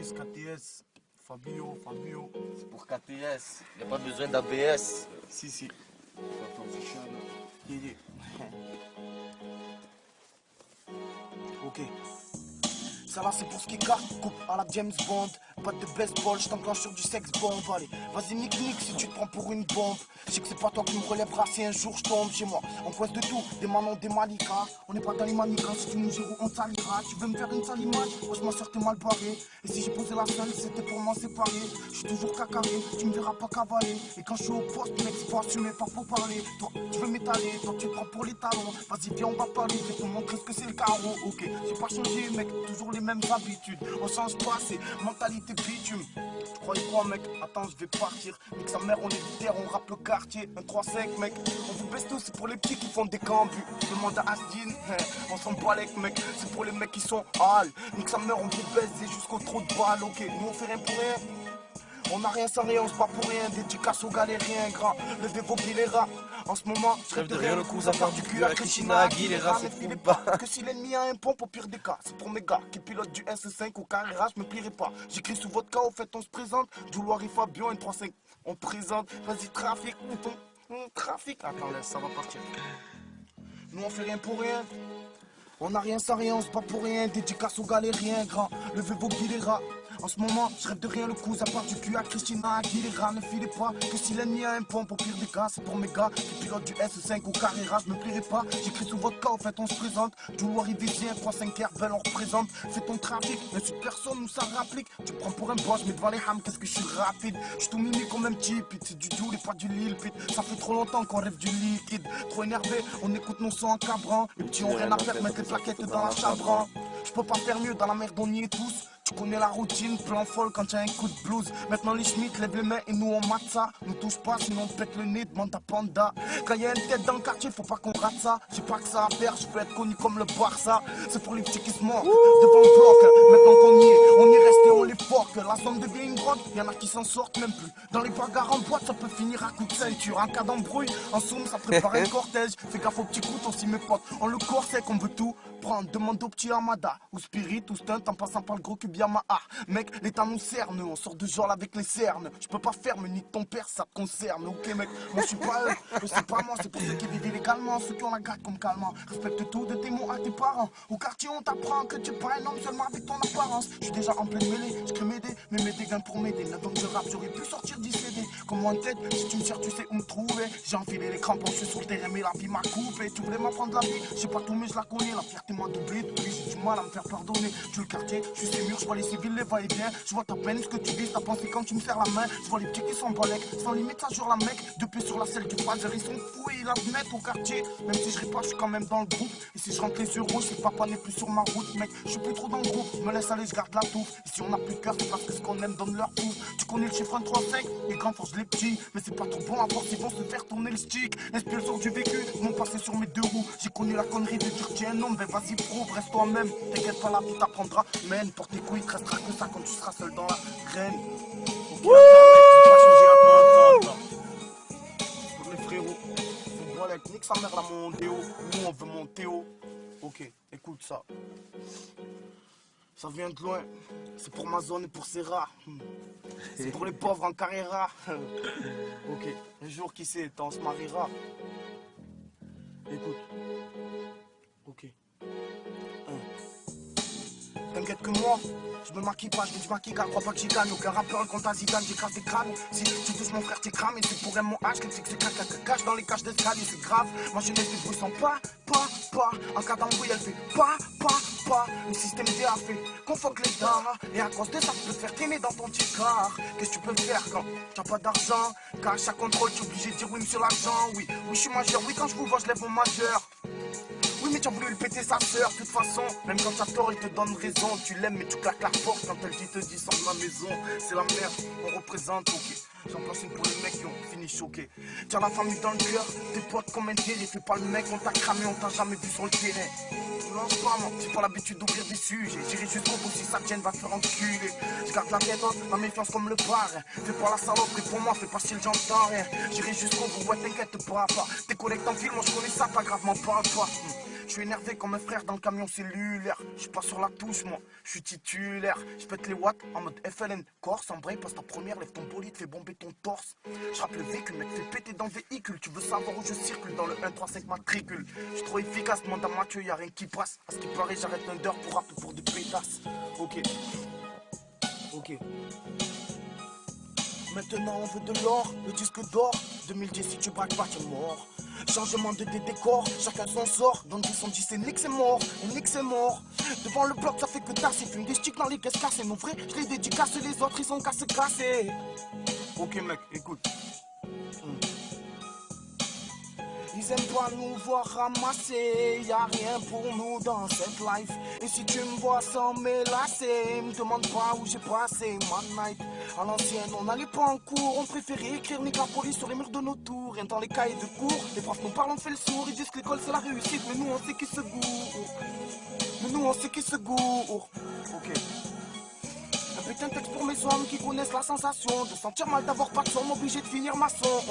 6, KTS, Fabio. C'est pour KTS, y a pas besoin d'ABS. Si. Attends, c'est chiant là. Yeah. Ok. Ça là c'est pour ce qui carte, coupe à la James Bond. Pas de baseball, je t'enclenche sur du sex bomb. Allez, vas-y nique si tu te prends pour une bombe. Je sais que c'est pas toi qui me relèvera si un jour je tombe chez moi. On coince de tout, des manons, des malicas. On n'est pas dans les manicas, si tu nous gères on te salira. Tu veux me faire une sale image, moi je m'en sors t'es mal barré. Et si j'ai posé la seule, c'était pour m'en séparer. Je suis toujours cacaré, tu me verras pas cavaler. Et quand je suis au poste, mec, c'est pas assumé, pas pour parler. Toi, tu veux m'étaler, toi tu te prends pour les talons. Vas-y viens on va parler, je vais te montrer ce que c'est le carreau. Ok, j'ai pas changé mec, toujours les mêmes habitudes. On change pas, c'est mentalité bitume. Tu croyais quoi mec? Attends je vais partir. Nique sa mère on est terre, on rappe le quartier. Un 3-5 mec, on vous baisse tous, c'est pour les petits qui font des cambus. Demande à Asdin, on s'en bat les mecs. C'est pour les mecs qui sont hal. Nique sa mère on vous baisse jusqu'au trou de balle. Ok, nous on fait rien pour rien. On n'a rien sans rien, on se bat pour rien. Dédicace aux galériens grand. Levez vos rats. En ce moment, je rêve de rien le coup à faire du cul à Krishna Aguilera. Ne filez pas que si l'ennemi a un pompe au pire des cas. C'est pour mes gars qui pilotent du S5 au Carrera, je me plierai pas. J'écris sous votre cas, au fait on se présente. Douloir et Fabio, une 3-5. On présente, vas-y trafic, trafic. Attends laisse, ça va partir. Nous on fait rien pour rien. On n'a rien sans rien, on se bat pour rien. Dédicace aux galériens grand. Levez vos rats. En ce moment, je rêve de rien le coup, à part du cul à Christina Aguilera. Ne filez pas que si l'ennemi a un pompe au pire des cas. C'est pour mes gars qui pilotent du S5 au Carrera, je me plierai pas. J'écris sous votre cas, au fait on se présente. Douloir Ivisien, 3-5 Herbel, on représente. C'est ton trafic, n'insulte personne ou ça rapplique. Tu prends pour un boss, mais devant les hams, qu'est-ce que je suis rapide. Je suis tout mimi comme un petit pit, c'est du doux et pas du lil pit. Ça fait trop longtemps qu'on rêve du liquide. Trop énervé, on écoute nos sons en cabrant. Les petits ont rien à faire, mettre les plaquettes dans la chabran. Je peux pas faire mieux, dans la merde on y est tous. Tu connais la routine, plan folle quand t'as un coup de blues. Maintenant les Schmitt lèvent les mains et nous on mate ça. Nous touche pas sinon on pète le nez, demande à Panda. Quand y'a une tête dans le quartier, faut pas qu'on rate ça. J'ai pas que ça à faire, je peux être connu comme le Barça. C'est pour les petits qui se mordent devant le bloc. Maintenant qu'on y est, on y reste et on les porte. La zone devient une drogue, y'en a qui s'en sortent même plus. Dans les bagarres en boîte, ça peut finir à coup de ceinture. En cas d'embrouille, en somme, ça prépare un cortège. Fais gaffe aux petits couteaux si mes potes. On le corset qu'on veut tout prendre. Demande au petit Armada, ou Spirit, ou Stunt, en passant par le gros cube Yamaha. Mec, l'état nous cerne, on sort de genre avec les cernes. Je peux pas faire, mais ni ton père, ça te concerne. Ok mec, moi je suis pas eux, c'est pas moi, c'est pour ceux qui vivent illégalement, ceux qui ont la garde comme calmant. Respecte tout de tes mots à tes parents. Au quartier, on t'apprend que tu es pas un homme seulement avec ton apparence. Je suis déjà en pleine mêlée, je crée m'aider, mais mes dégâts pour m'aider. Donc je rappe, j'aurais pu sortir du CD. Comme moi en tête, si tu me cherches, tu sais où me trouver. J'ai enfilé les crampons, je suis sur le terrain, mais la vie m'a coupé. Tu voulais m'apprendre la vie, j'ai pas tout, mais je la connais. La fierté m'a doublé, depuis j'ai du mal à me faire pardonner. Tu le quartier, je suis ces murs, je vois les civils, les va-et-vient. Je vois ta peine, ce que tu vis, t'as pensé quand tu me serres la main. Je vois les petits qui sont balèques, sans limite, ça jure la mec. Deux pieds sur la selle du phaser, ils sont fous et ils la mettent au quartier. Même si je ris pas, je suis quand même dans le groupe. Et si je rentre les yeux rouges, c'est que papa n'est plus sur ma route, mec. Je suis plus trop dans le groupe, me laisse aller, je garde la touffe. Et si on a plus de cœur, c'est parce que ce qu'on aime donne leur coup. Tu connais le chiffre 3-5, les grands forcent les petits. Mais c'est pas trop bon à force, ils vont se faire tourner le stick. Inspire sur du vécu, mon passé sur mes deux roues. J'ai connu la connerie de dire tiens un homme, ben vas-y prouve, reste toi-même. T'inquiète pas, la vie t'apprendra. Men, porte tes couilles, il te restera que ça quand tu seras seul dans la graine. Ok, attends, pour les frérots, on voit avec nique sa mère la mondéo. Nous on veut monter haut. Ok, écoute ça. Ça vient de loin. C'est pour ma zone et pour ses rats. C'est pour les pauvres en Carrera. Ok, un jour qui sait, on se mariera. Écoute. Ok. T'inquiète que moi, je me maquille pas, je vais du maquille car crois pas que j'y gagne. Aucun rappeur compte à Zidane, j'écrase des crânes. Si tu touches mon frère, t'es cramé. C'est pour mon H, que c'est cache dans les caches d'escalier, c'est grave. Moi je laisse des bruits sans pas. En cas d'embrouille, elle fait pas. Le système DA fait qu'on fuck les dents. Et à cause de ça, tu peux te faire traîner dans ton petit car. Qu'est-ce que tu peux faire quand t'as pas d'argent? Car à chaque contrôle, tu es obligé de dire oui, monsieur l'agent. Oui, je suis majeur, oui, quand je vous vois, je lève mon majeur. Oui mais tu as voulu le péter sa sœur, de toute façon. Même quand t'as tort, il te donne raison. Tu l'aimes mais tu claques la porte quand elle te dit sors de ma maison. C'est la merde, on représente, ok. J'en place une pour les mecs qui ont fini choqués. Tiens la famille dans le cœur, tes potes comme un terre. Fais pas le mec, on t'a cramé, on t'a jamais vu sur le terrain. Je lance pas moi, j'ai pas l'habitude d'ouvrir des sujets. J'irai jusqu'au bout si ça tienne, va te faire enculer. Je garde la tête haute, la méfiance comme le bar. Fais pas la saloperie pour moi, fais pas style j'entends rien. J'irai jusqu'au bout, ouais t'inquiète pas. Tes collègues t'enfilent, moi je connais ça, pas grave, m'en parle pas. Je suis énervé comme un frère dans le camion cellulaire. Je suis pas sur la touche, moi, je suis titulaire. Je pète les watts en mode FLN Corse. En vrai, passe ta première, lève ton bolide, fais bomber ton torse. Je rappe le véhicule, mec, fais péter dans le véhicule. Tu veux savoir où je circule dans le 135 matricule. Je suis trop efficace, demande à Mathieu, y'a rien qui passe. À ce qui paraît, j'arrête un d'heure pour rapper pour des pétasses. Ok. Maintenant on veut de l'or, le disque d'or. 2010 si tu braques pas t'es mort. Changement de décor, chacun son sort. Dans le 210 c'est Nick c'est mort, et Nick c'est mort. Devant le bloc ça fait que tasser. Fume des sticks dans les caisses cassées. Mon vrai je les dédicace, les autres ils ont qu'à se casser. Ok mec, écoute. Ils aiment pas nous voir ramasser, y'a rien pour nous dans cette life. Et si tu me vois sans m'élasser, me demande pas où j'ai passé ma night. À l'ancienne, on n'allait pas en cours, on préférait écrire nique la police sur les murs de nos tours. Rien dans les cahiers de cours, les profs nous parlent, on fait le sourd. Ils disent que l'école c'est la réussite, mais nous on sait qui se gourre. Ok. Un putain de texte pour mes hommes qui connaissent la sensation de sentir mal d'avoir pas de somme, obligé de finir maçon.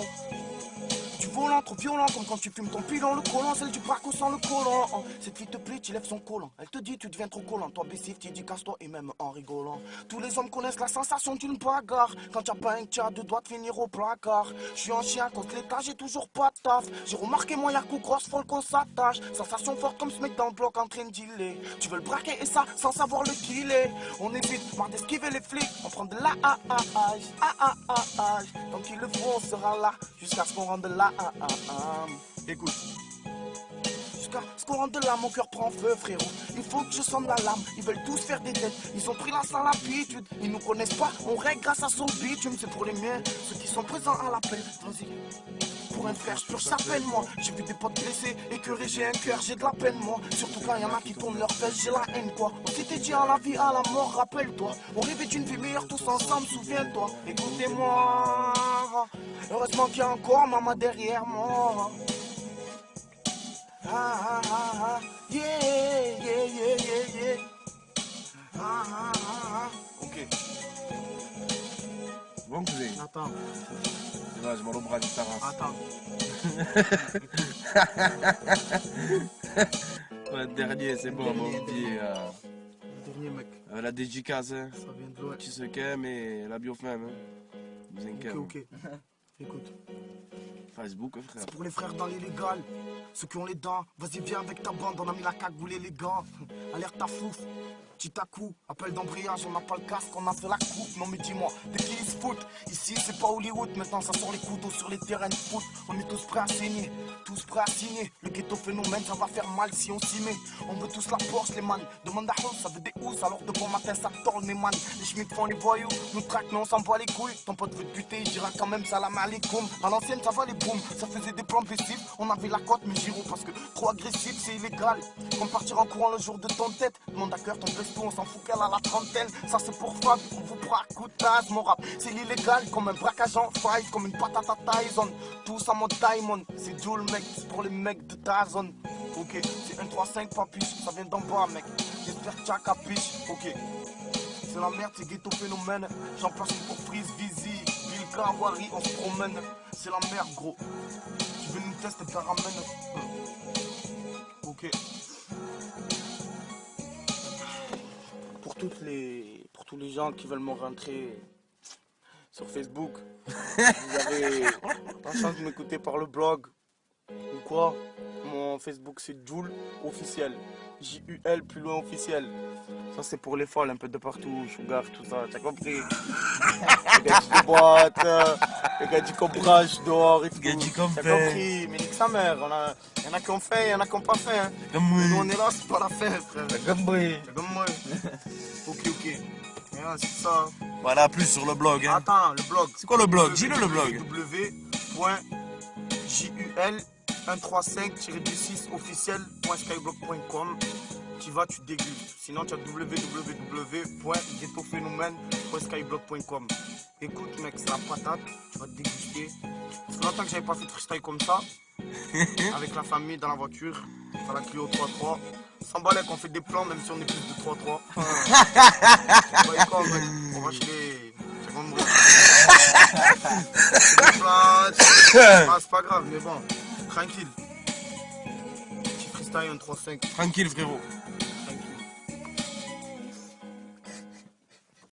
Du volant, trop violent, comme quand tu fumes ton pilon, le collant, celle du braco sans le collant. Cette fille te plaît, tu lèves son collant. Elle te dit, tu deviens trop collant. Toi, baissif, tu dis casse-toi, et même en rigolant. Tous les hommes connaissent la sensation d'une bagarre. Quand t'as pas un t'as deux doigts de finir au placard. Je suis un chien, contre l'état, j'ai toujours pas de taf. J'ai remarqué, moi, y'a qu'aux grosses folles qu'on s'attache. Sensation forte comme ce mec dans le bloc en train de dealer. Tu veux le braquer et ça, sans savoir le killer. On évite, marre d'esquiver les flics. On prend de l'âge. Tant qu'il le faut, on sera là. Jusqu'à ce qu'on rende là. Écoute. Jusqu'à ce qu'on rentre de là, mon cœur prend feu, frérot. Il faut que je sonne la lame. Ils veulent tous faire des dettes. Ils ont pris la sans l'habitude. Ils nous connaissent pas. On règle grâce à son bitume. C'est pour les miens, ceux qui sont présents à l'appel. Vas-y. Pour un frère, je purge sa peine, moi. J'ai vu des potes blessés, écœurés, j'ai un cœur, j'ai de la peine, moi. Surtout quand y'en a qui tournent leurs fesses, j'ai la haine, quoi. On s'était dit à la vie, à la mort, rappelle-toi. On rêvait d'une vie meilleure tous ensemble, souviens-toi. Écoutez-moi. Heureusement qu'il y a encore maman derrière moi. Yeah. Ok. Bon cousin. Attends. C'est vrai, je m'en bras du Taras. Attends. Ouais, le dernier, c'est bon, mon petit. Dernier mec. La dédicace, hein. Ça vient de loin. Tu sais qu'aime et la biofemme, hein. Vous inquiétez. Ok. Écoute. Facebook, frère. C'est pour les frères dans l'illégal. Ceux qui ont les dents, vas-y viens avec ta bande, on a mis la cagoule et les gants. Alerte à fouf, petit à coup, appel d'embrayage, on n'a pas le casque, on a fait la coupe. Non mais dis-moi, de qui ils se foutent? Ici c'est pas Hollywood, maintenant ça sort les couteaux sur les terrains de foot. On est tous prêts à saigner, tous prêts à signer. Le ghetto phénomène, ça va faire mal si on s'y met. On veut tous la Porsche les man, demande à House, ça veut des housses, alors de bon matin ça torle mes man. Les schmitts font les voyous, nous traquent mais on s'en bat les couilles. Ton pote veut te buter, il dira quand même salam alaikum. À l'ancienne ça va les boum, ça faisait des plans festifs. On avait la cote mais giro parce que trop agressif c'est illégal. Comme partir en courant le jour de ton tête. Demande à cœur ton pesto, on s'en fout qu'elle a la trentaine. Ça c'est pour Fab, on vous braque coup de tasse. Mon rap c'est l'illégal comme un braquage en fight. Comme une patate à Tyson, tous en mode diamond. C'est Joule mec, c'est pour les mecs de ta zone. Ok, c'est 1-3-5 papiche, ça vient d'en bas mec. J'espère que tu as capiche, ok. C'est la merde, c'est ghetto phénomène. J'en place une pour prise, Vizi, Vilka, Wari, on se promène. C'est la merde gros. Tu veux nous tester, te la ramène. Ok. Pour tous les gens qui veulent me rentrer sur Facebook, vous avez la chance de m'écouter par le blog ou quoi. Mon Facebook c'est Joule officiel. J-U-L plus loin officiel. Ça c'est pour les folles, un peu de partout, sugar, tout ça, t'as compris? Les gars de boîte, les gars du cobrage dehors et tout. Les gars du T'as compris? Mais nique sa mère, y'en a qui ont fait, y'en a qui ont pas fait. Hein. Comme moi. Nous on est là, c'est pas la fin frère. T'as compris. C'est comme moi. Ok. C'est ça. Voilà, plus sur le blog, hein. Attends, le blog. C'est quoi le blog? Dis-le le blog. www.jul135-6 officiel.skyblock.com. Tu vas, tu dégustes. Sinon, tu as www.ghettophénomène.skyblock.com. Écoute, mec, c'est la patate. Tu vas te déguster. Ça fait longtemps que j'avais pas fait de freestyle comme ça. Avec la famille dans la voiture. Dans la Clio 3-3. Sans balai qu'on fait des plans, même si on est plus de 3-3. On va chez les. C'est comme moi. C'est pas grave, mais bon. Tranquille. Petit freestyle taille, un 3,5. Tranquille, frérot.